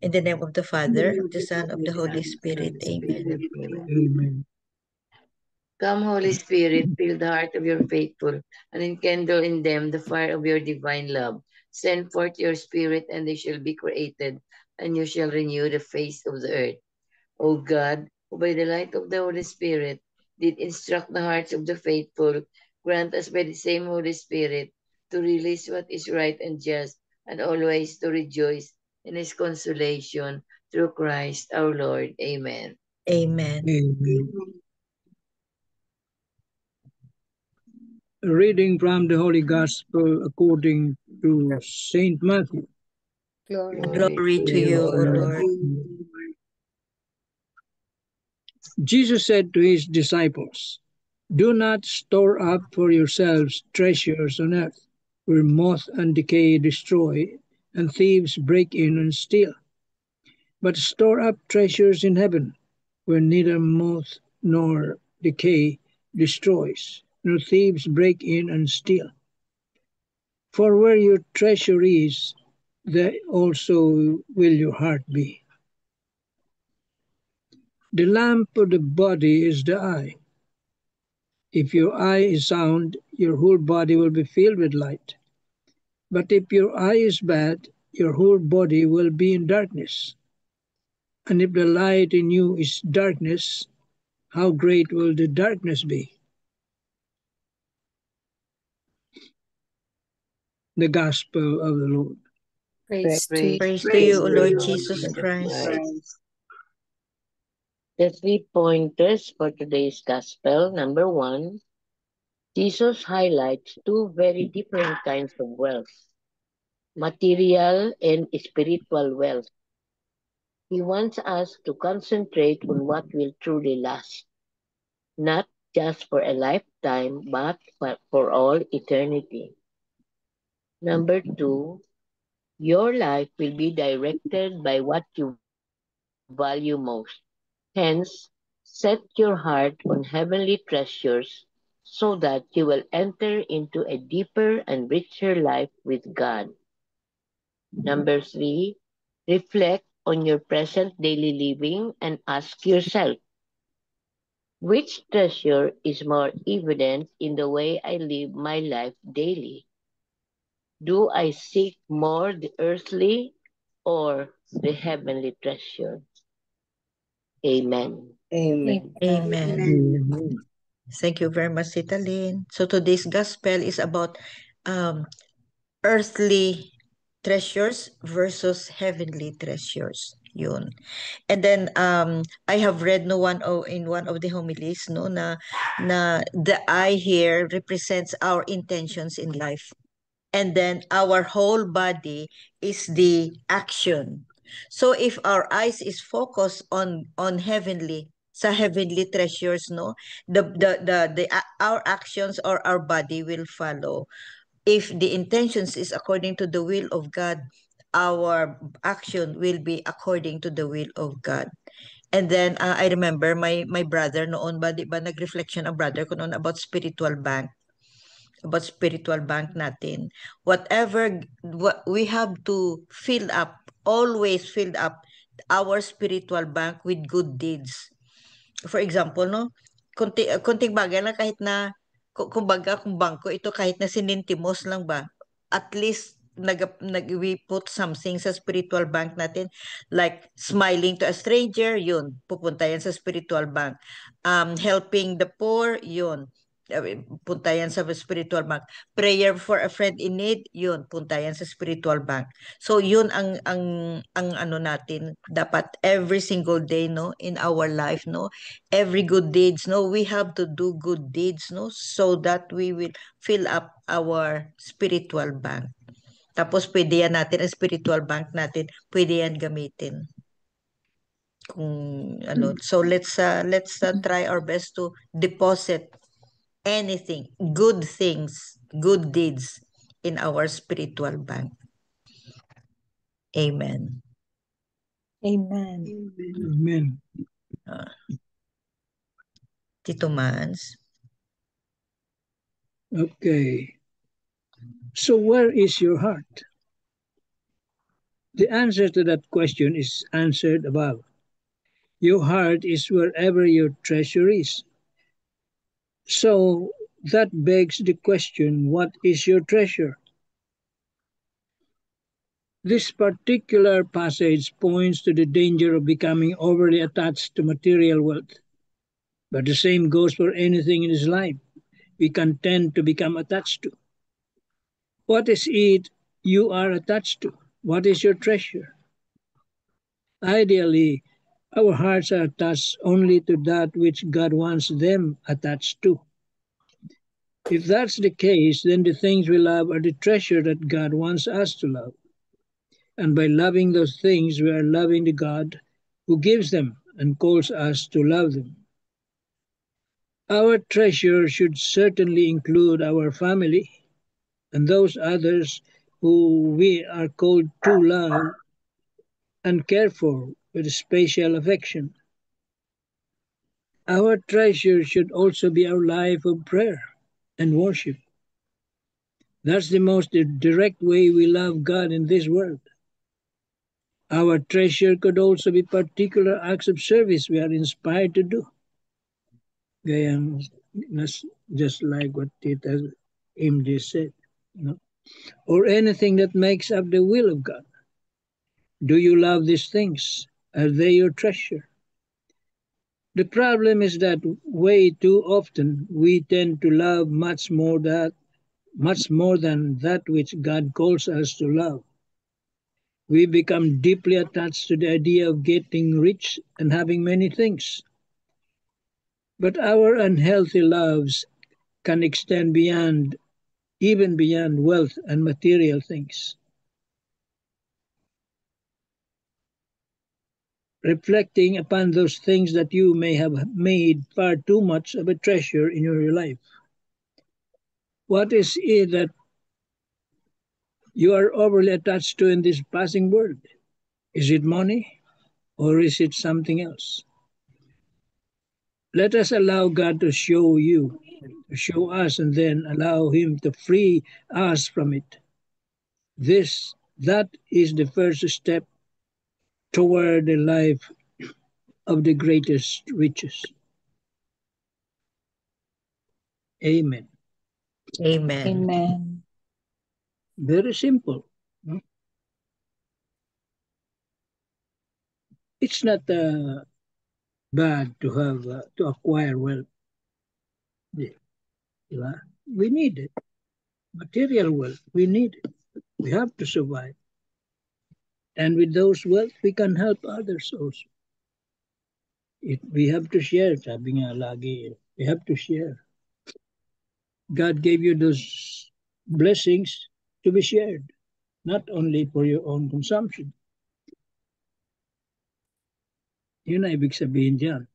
In the name of the Father, of the Son, of the Holy Spirit. Amen. Amen. Come, Holy Spirit, fill the heart of your faithful, and enkindle in them the fire of your divine love. Send forth your Spirit, and they shall be created, and you shall renew the face of the earth. O God, who by the light of the Holy Spirit did instruct the hearts of the faithful, grant us by the same Holy Spirit to realize what is right and just, and always to rejoice in his consolation through Christ our Lord. Amen. Amen. Amen. A reading from the Holy Gospel according to Saint Matthew. Glory to you, O Lord. Jesus said to his disciples, "Do not store up for yourselves treasures on earth, where moth and decay destroy, and thieves break in and steal. But store up treasures in heaven, where neither moth nor decay destroys, nor thieves break in and steal. For where your treasure is, there also will your heart be. The lamp of the body is the eye. If your eye is sound, your whole body will be filled with light. But if your eye is bad, your whole body will be in darkness. And if the light in you is darkness, how great will the darkness be?" The Gospel of the Lord. Praise to Praise to you, O Lord Jesus Christ. The 3 pointers for today's Gospel. Number 1, Jesus highlights 2 very different kinds of wealth, material and spiritual wealth. He wants us to concentrate on what will truly last, not just for a lifetime, but for all eternity. Number 2, your life will be directed by what you value most. Hence, set your heart on heavenly treasures so that you will enter into a deeper and richer life with God. Number 3, reflect on your present daily living and ask yourself, which treasure is more evident in the way I live my life daily? Do I seek more the earthly or the heavenly treasure? Amen. Amen. Amen. Amen. Thank you very much, Tita Lynn. So today's gospel is about um, earthly treasures versus heavenly treasures. Yun. And then I have read in one of the homilies na the eye here represents our intentions in life. And then our whole body is the action. So if our eyes is focused on heavenly treasures, no, our actions or our body will follow. If the intentions is according to the will of God, our action will be according to the will of God. And then I remember my brother noon ba, di ba nag-reflection ang brother ko noon about spiritual bank natin. What we have to always fill up our spiritual bank with good deeds. For example, no, kunting bagay lang kahit na, kumbaga, kung bangko ito kahit na sinintimos lang ba, at least we put something sa spiritual bank natin, like smiling to a stranger, yun, pupunta yan sa spiritual bank. Helping the poor, yun, punta yan sa spiritual bank. Prayer for a friend in need, yun, punta yan sa spiritual bank. So yun ang ano natin dapat every single day, no, in our life, no, every good deeds, no, we have to do good deeds, no, so that we will fill up our spiritual bank. Tapos pwede yan natin ang spiritual bank natin, pwede yan gamitin. Kung ano, so let's try our best to deposit anything, good things, good deeds in our spiritual bank. Amen. Amen. Amen. Tito Mans. Okay. So where is your heart? The answer to that question is answered above. Your heart is wherever your treasure is. So that begs the question, what is your treasure? This particular passage points to the danger of becoming overly attached to material wealth. But the same goes for anything in this life we can tend to become attached to. What is it you are attached to? What is your treasure? Ideally, our hearts are attached only to that which God wants them attached to. If that's the case, then the things we love are the treasure that God wants us to love. And by loving those things, we are loving the God who gives them and calls us to love them. Our treasure should certainly include our family and those others who we are called to love and care for with special affection. Our treasure should also be our life of prayer and worship. That's the most direct way we love God in this world. Our treasure could also be particular acts of service we are inspired to do. Gayang, just like what Tita MJ said, you know, or anything that makes up the will of God. Do you love these things? Are they your treasure? The problem is that way too often we tend to love much more than that which God calls us to love. We become deeply attached to the idea of getting rich and having many things. But our unhealthy loves can extend beyond, even beyond wealth and material things. Reflecting upon those things that you may have made far too much of a treasure in your life. What is it that you are overly attached to in this passing world? Is it money or is it something else? Let us allow God to show you, to show us, and then allow Him to free us from it. That is the first step toward the life of the greatest riches. Amen. Amen. Amen. Very simple. It's not bad to have to acquire wealth. Diba? We need it. Material wealth, we need it. We have to survive. And with those wealth, we can help others also. We have to share, sabi nga lagi, we have to share. God gave you those blessings to be shared, not only for your own consumption. Yun na ibig sabihin diyan.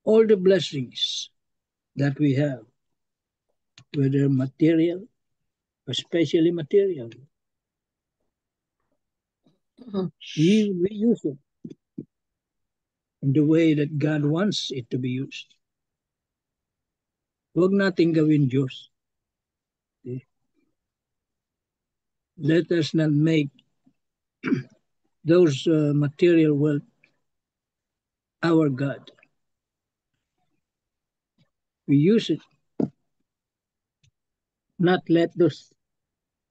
All the blessings that we have, whether material, especially material, we use it in the way that God wants it to be used. Huwag nating gawin Diyos. Okay? Let us not make those material wealth our God. We use it. Not let those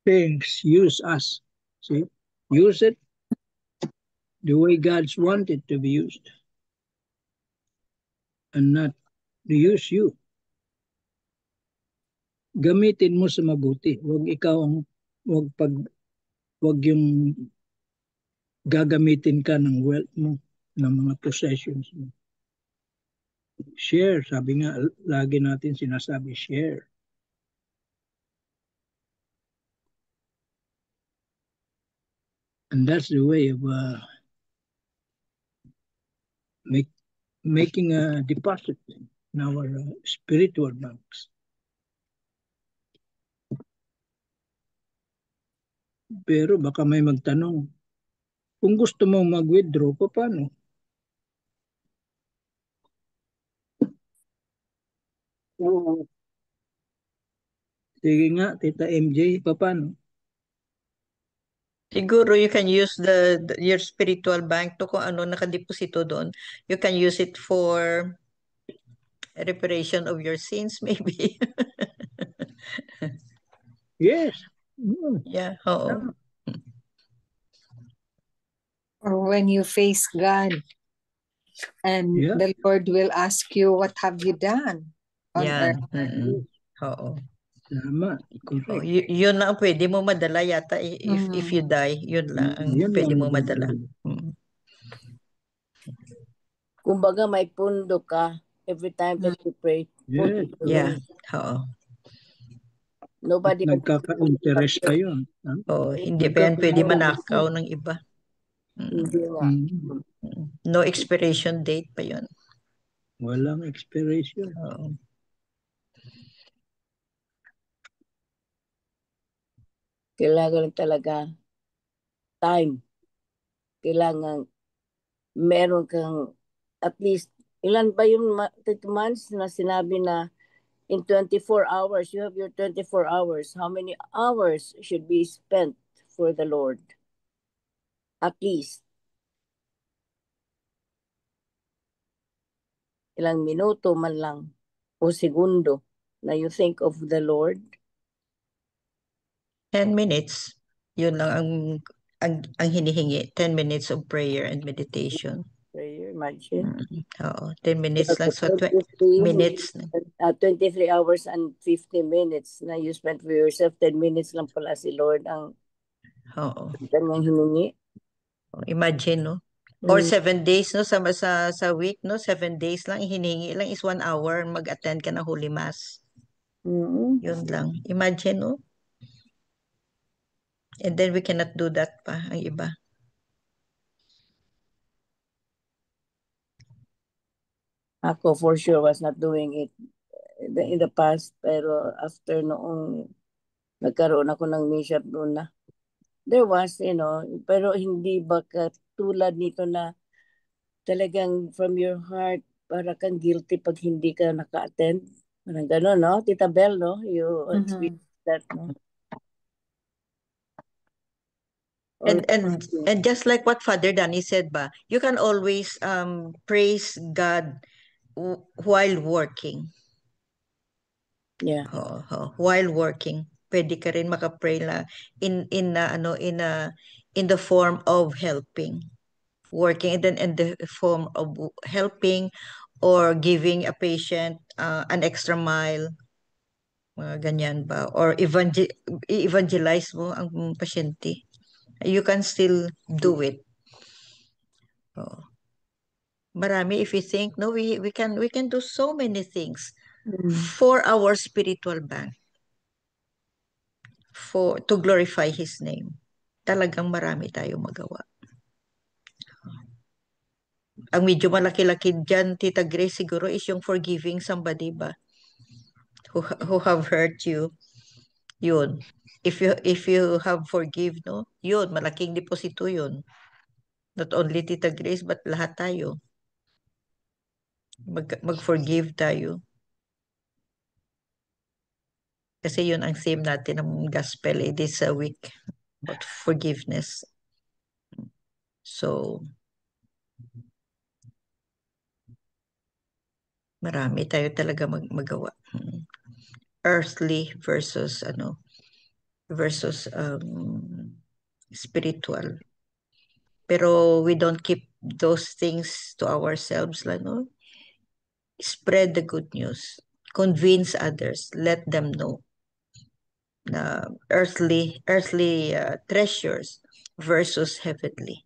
things use us. See? Use it the way God's wanted to be used. And not to use you. Gamitin mo sa mabuti. Huwag ikaw ang huwag yung gagamitin ka ng wealth mo, ng mga possessions mo. Share, sabi nga, lagi natin sinasabi, share. And that's the way of making a deposit in our spiritual banks. Pero baka may magtanong, kung gusto mong mag-withdraw, paano? Sige nga, Tita MJ, paano? Siguro you can use your spiritual bank to kung ano nakadeposito doon. You can use it for reparation of your sins, maybe. Yes. Mm. Yeah, oo. Tama. Or when you face God and Yeah. the Lord will ask you, what have you done on Yan. earth? Oo. Tama. Oh, Correct. yun lang ang pwede mo madala yata if you die. Yun lang ang Yan pwede lang mo madala. madala. Kumbaga may pundo ka every time that you pray. Yes. Yeah. Oo. Nobody can Nagkaka-interest kayo. Oo. Hindi pa yan pwede manakaw ng iba. Hindi nga. No expiration date pa yun. Walang expiration. Oo. Kailangan talaga time. Kailangan meron kang at least, ilan ba yung 2 months na sinabi na in 24 hours, you have your 24 hours. How many hours should be spent for the Lord? At least. Ilang minuto man lang o segundo na you think of the Lord. 10 minutes. Yun lang ang hinihingi. 10 minutes of prayer and meditation. Prayer, imagine. Oo. 10 minutes lang. So, 23 minutes. 23 hours and 50 minutes na you spent for yourself. 10 minutes lang pala si Lord ang Oo. kanyang hiningi. Imagine, no? Or 7 days, no? Sa week, no? 7 days lang. Hinihingi lang is 1 hour. Mag-attend ka ng Holy Mass. Yun lang. Imagine, no? And then we cannot do that pa, ang iba. Ako for sure was not doing it in the past, pero after noong nagkaroon ako ng mission doon na, there was, pero hindi ba katulad nito na talagang from your heart, para kang guilty pag hindi ka naka-attend. Parang gano'n, no? Tita Bel, no? You experienced that, no? And just like what Father Danny said ba, you can always praise God while working. Yeah. While working, pwede ka rin makapray na in the form of helping. Working and then in the form of helping or giving a patient an extra mile, mga ganyan ba, or evangelize mo ang pasyente. You can still do it. Marami, if you think, no, we can do so many things for our spiritual bank, to glorify His name. Talagang marami tayong magawa. Ang medyo malaki-laki dyan, Tita Grace, siguro is yung forgiving somebody ba? Who have hurt you. Yun. If you have forgive, no? Yun, malaking deposito yun. Not only Tita Grace, but lahat tayo. Mag-forgive tayo. Kasi yun ang theme natin ng gospel this week about forgiveness. So, marami tayo talaga magawa. Earthly versus spiritual. Pero we don't keep those things to ourselves, no? Spread the good news. Convince others. Let them know na earthly treasures versus heavenly.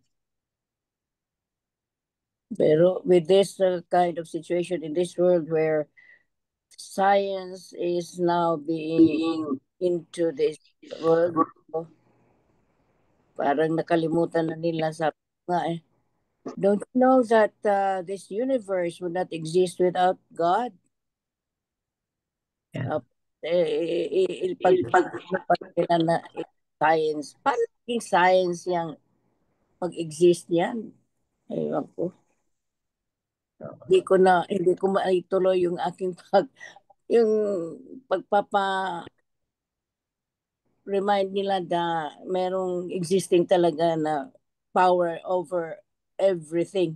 Pero with this kind of situation in this world where science is now being into this world, parang nakalimutan na nila sa nga Don't you know that this universe would not exist without God? Yeah. Pag nila na science, paano naging science yung pag-exist yan? Ewan ko. Hindi ko maituloy yung aking yung pagpapa remind nila na merong existing talaga na power over everything.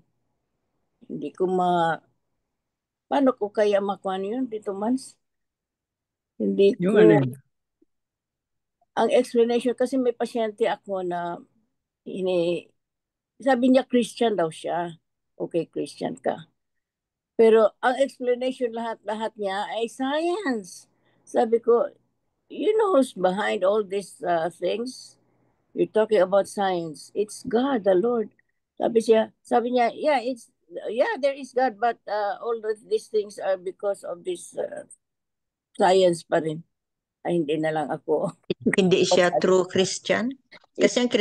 Hindi ko paano ko kaya makuha yun, Tito Mans? Hindi Yung ko, alin? ang explanation, kasi may pasyente ako na sabi niya Christian daw siya. Okay, Christian ka. Pero ang explanation lahat-lahat niya ay science. Sabi ko, you know who's behind all these things? You're talking about science. It's God, the Lord. Sabi niya, yeah, there is God, but all these things are because of this science pa rin. Ay, hindi na lang ako. Hindi siya true Christian. Kasi ang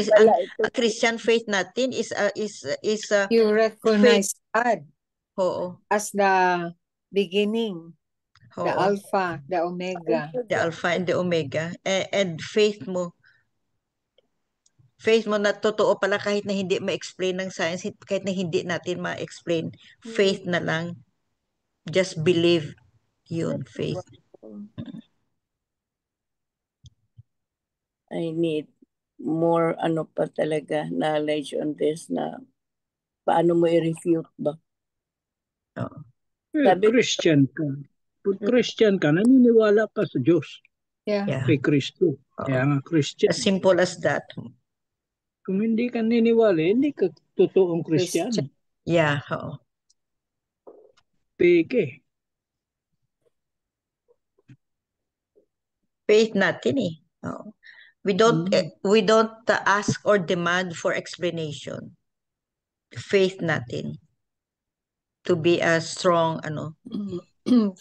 Christian faith natin is You recognize God oo. as the beginning, the Oo. Alpha, the Omega. The Alpha and the Omega. And faith mo na totoo pala kahit na hindi ma-explain ng science, kahit na hindi natin ma-explain, faith na lang. Just believe yun, faith. I need more pa talaga knowledge on this na paano mo i-refute ba? Oo. Christian ka. Pag Christian ka, naniniwala ka sa Diyos. Yeah. Kay Kristo. Kaya nga Christian. As simple as that. Kung hindi ka naniniwala, hindi ka totoong Christian. Yeah, oo. Peke. Faith natin eh. Oo. We don't ask or demand for explanation. Faith natin to be a strong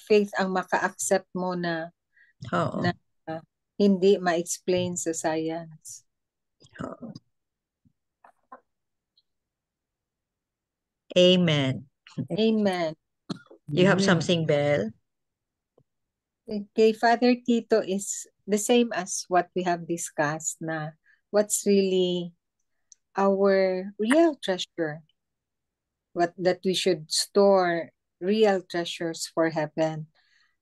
Faith ang maka-accept mo na hindi ma-explain sa science. Amen. Amen. You have something, Belle? Okay, Father Tito is the same as what we have discussed na what's really our real treasure. That we should store real treasures for heaven.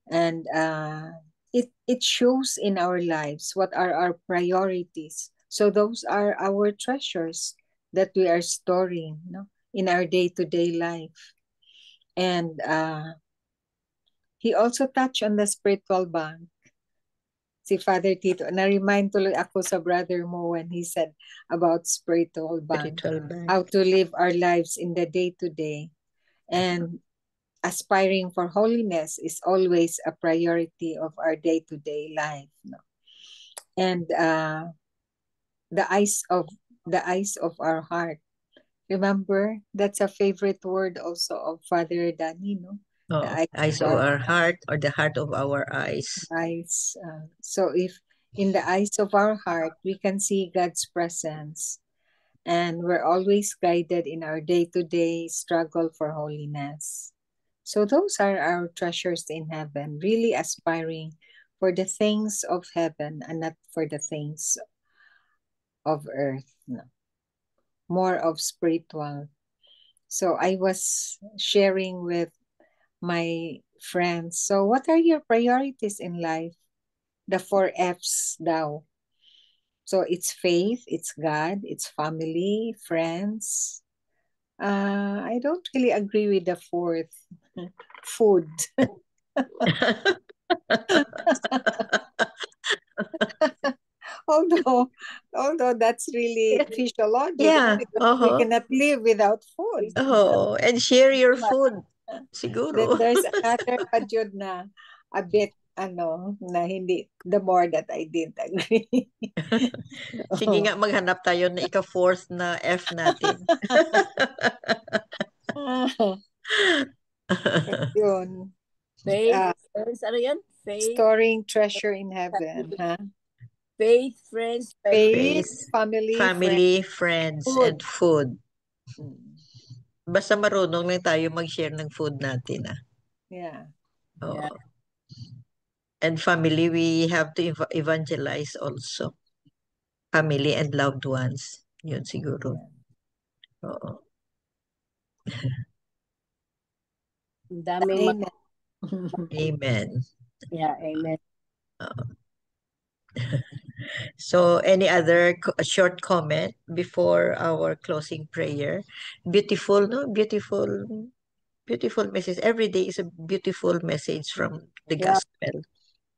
And it shows in our lives what are our priorities. So those are our treasures that we are storing, in our day-to-day life. And he also touched on the spiritual bank. Si Father Tito, na-remind tuloy ako sa brother mo when he said about spiritual bank. How to live our lives in the day-to-day. And aspiring for holiness is always a priority of our day-to-day life. And the eyes of our heart. Remember, that's a favorite word also of Father Danny, no? The eyes of our heart, or the heart of our eyes. Eyes. So if in the eyes of our heart, we can see God's presence, and we're always guided in our day-to-day struggle for holiness. So those are our treasures in heaven, really aspiring for the things of heaven and not for the things of earth. No. More of spiritual. So I was sharing with my friends. So what are your priorities in life? The 4 F's daw. So it's faith, it's God, it's family, friends. I don't really agree with the 4th. Food. although that's really physiological. Yeah. We cannot live without food. Oh, and share your food. Siguro. Then there's another padyod na a bit na hindi, the more that I didn't agree. Sige nga, maghanap tayo na ika-4th na F natin. Yun. Faith, ano yan? Faith. Storing treasure in heaven. Faith, friends. Faith, family, friends, and food. Basta marunong lang tayo mag-share ng food natin. Yeah. Oh. Yeah. And family, we have to evangelize also. Family and loved ones. Yun siguro. Oo. Amen. Amen. Yeah, amen. So, any other short comment before our closing prayer? Beautiful, no? Beautiful message. Every day is a beautiful message from the Yeah. gospel.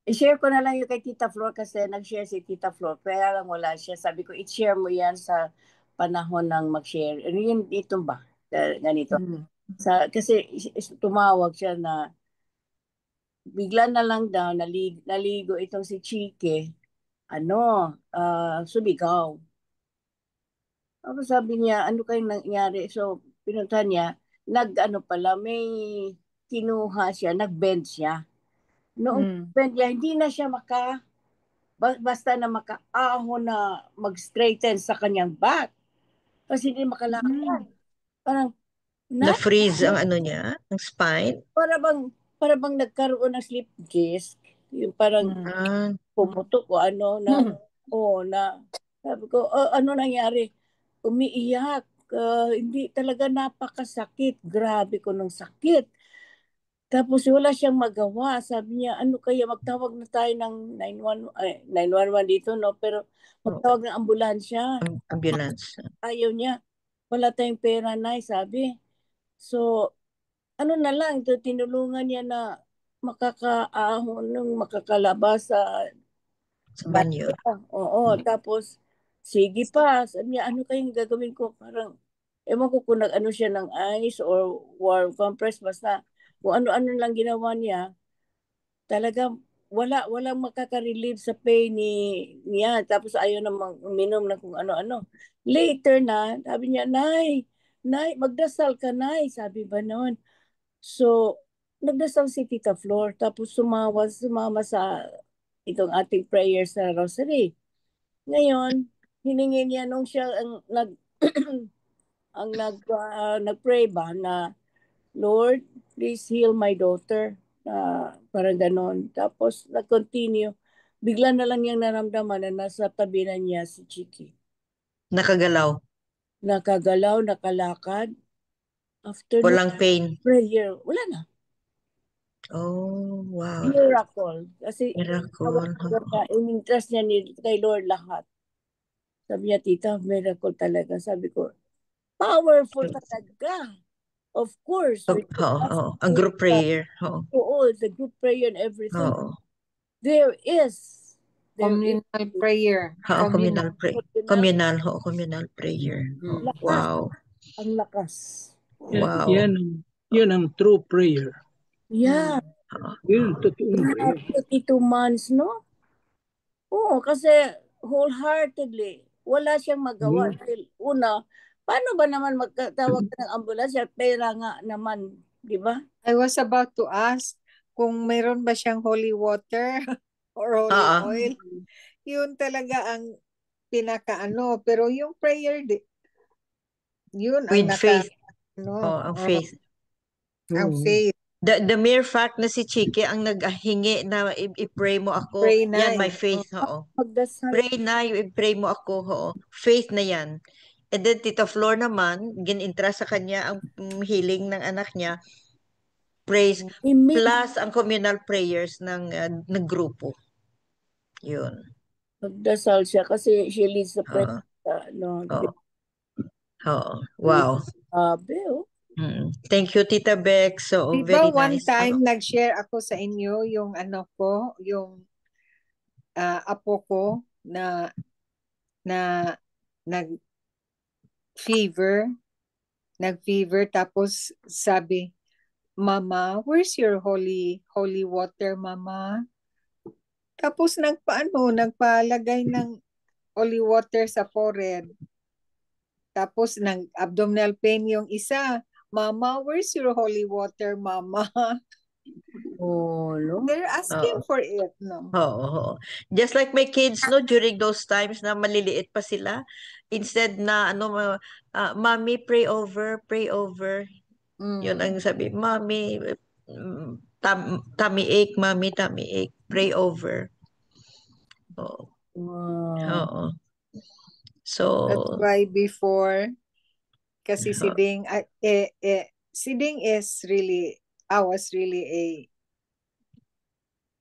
I-share ko na lang yung kay Tita Flor kasi nag-share si Tita Flor. Kaya lang wala siya. Sabi ko, i-share mo yan sa panahon ng mag-share. Ano yun dito ba? Ganito. Kasi tumawag siya na bigla na lang daw naligo itong si Chike. Sumigaw. Tapos sabi niya, ano kayong nangyari? So, pinunta niya, may kinuha siya, nag-bend siya. Noong bend niya, hindi na siya basta na makaahon na mag-straighten sa kanyang back. Kasi hindi makalakad. Parang, Na-freeze ang ano niya, ang spine. para bang nagkaroon ng slip disc. Yung parang pumutok o ano sabi ko, ano nangyari? Umiiyak. Hindi talaga napakasakit. Grabe ko ng sakit. Tapos wala siyang magawa. Sabi niya, ano kaya magtawag na tayo ng 911 dito, no? Pero magtawag ng ambulansya. Ambulance. Ayaw niya. Wala tayong pera na, sabi. So, ano na lang, tinulungan niya na makakalabas sa banyo. Oo, tapos, sige pa. Sabi niya, ano kayong gagawin ko? Parang, ewan ko kung nag-ano siya ng ice or warm compress, basta kung ano-ano lang ginawa niya, talaga walang makaka-relieve sa pain niya. Tapos ayaw na uminom na kung ano-ano. Later na, sabi niya, Nay, magdasal ka, Nay. Sabi ba noon? So, nagdasal si Tita Flor. Tapos sumama sa itong ating prayer sa rosary. Ngayon, hiningi niya nung siya nag-pray ba na, Lord, please heal my daughter. Parang ganon. Tapos, nag-continue. Bigla na lang niyang naramdaman na nasa tabi na niya si Chiki. Nakagalaw. Nakagalaw, nakalakad. After Walang pain. prayer, wala na. Oh, wow. Miracle. Kasi, Miracle. in-interest niya kay Lord lahat. Sabi niya, Tita, miracle talaga. Sabi ko, powerful talaga. Of course. Ang group prayer. The group prayer and everything. Oo. There is communal prayer. Communal prayer. Wow. Ang lakas. Wow. Yan ang true prayer. Yeah. Yun, totoong prayer. 32 months, no? Oo, kasi wholeheartedly, wala siyang magawa. Una, paano ba naman magtawag ng ambulansya? Pera nga naman, di ba? I was about to ask kung mayroon ba siyang holy water or holy oil. Yun talaga ang pinakaano. Pero yung prayer, yun with ang faith. ang faith. Ang faith. The mere fact na si Chiki ang naghingi na i-pray mo ako, Pray na, yan, my faith. Pray na, i-pray mo ako. Faith na yan. And then Tita Flor naman, ginintra sa kanya ang healing ng anak niya, praise, plus ang communal prayers ng grupo. Yun. Magdasal siya kasi she leads the prayer. Wow. Thank you, Tita Beck. So, diba very one nice. time nag-share ako sa inyo yung yung apo ko na nag-fever tapos sabi, Mama, where's your holy water, Mama? Tapos nagpalagay ng holy water sa forehead. Tapos abdominal pain yung isa. Mama, where's your holy water, Mama? No? They're asking for it, no? Just like my kids, no, during those times na maliliit pa sila, instead na Mommy, pray over. Yun ang sabi, Mommy, tummy ache, Mommy, tummy ache, pray over. So, that's why before, kasi si Ding is really, I was really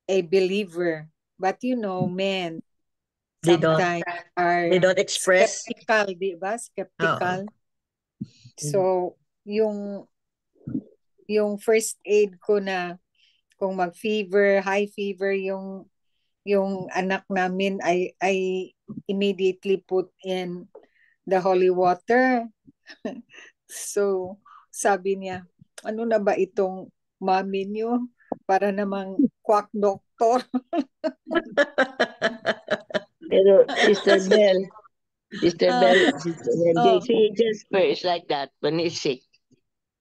a believer. But men, They don't, sometimes are they don't express. skeptical, di ba? Skeptical. So, yung first aid ko na kung mag-fever, high fever yung anak namin, I immediately put in the holy water. So, sabi niya, ano na ba itong mami niyo? Para namang quack doctor. Pero Sister Bell, Oh. JC Jasper is like that when he's sick.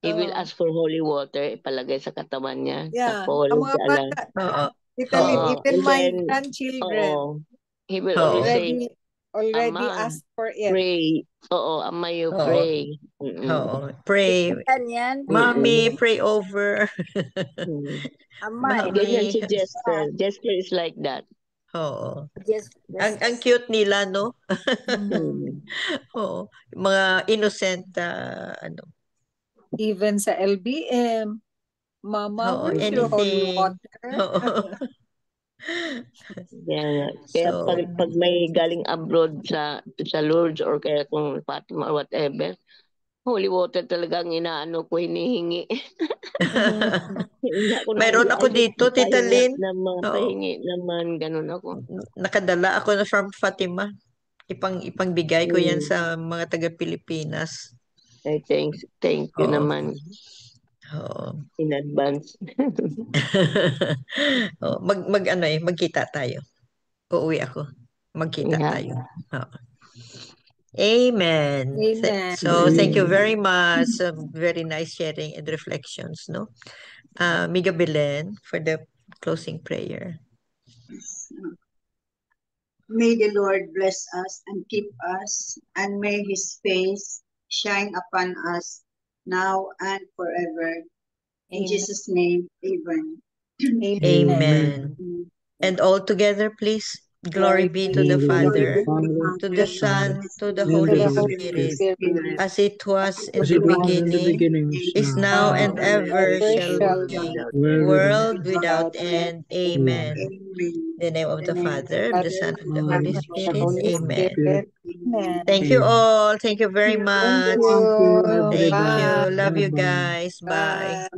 He will Oh. ask for holy water, ipalagay sa katawan niya. Yeah, Tapos, ang mga bata, Oo. Italy, Oo. even and my then, grandchildren he will Oo. always say, already Ama, asked for it. pray. Ama, you Oo. pray. Mm-mm. Oo. Pray. Yan. Mommy, pray over. Amay. Ganyan Mommy. si Jasper. Jasper is like that. Oo. Just Ang cute nila, no? Mhm. Oo. Mga innocent, Even sa LBM, Mama, Oo, where's your holy anything. water? Oo. Kaya So, pag may galing abroad sa Lourdes or kaya kung Fatima or whatever, holy water talaga ang inaano ko, hinihingi. Hindi ako Meron ako dito, Tita Lynn. Oo. pahingi naman, ganun ako. Nakadala ako na from Fatima. Ipangbigay ko yan sa mga taga-Pilipinas. I thank you Oo. naman Oo. in advance. Oo. Magkita tayo. Uuwi ako. Magkita Yeah. tayo. Oo. Amen. Amen. So, thank you very much. Very nice sharing and reflections, no? Miga Belen for the closing prayer. May the Lord bless us and keep us, and may his face shine upon us now and forever. In Amen. Jesus' name, amen. Amen. And all together, please. Glory be to the Father, to the Son, to the Holy Spirit, as it was in the beginning, is now and ever shall be, world without end. Amen. In the name of the Father, of the Son, of the Holy Spirit. Amen. Amen. Thank you all. Thank you very much. Thank you. Thank Bye. you. Love you guys. Bye. Bye.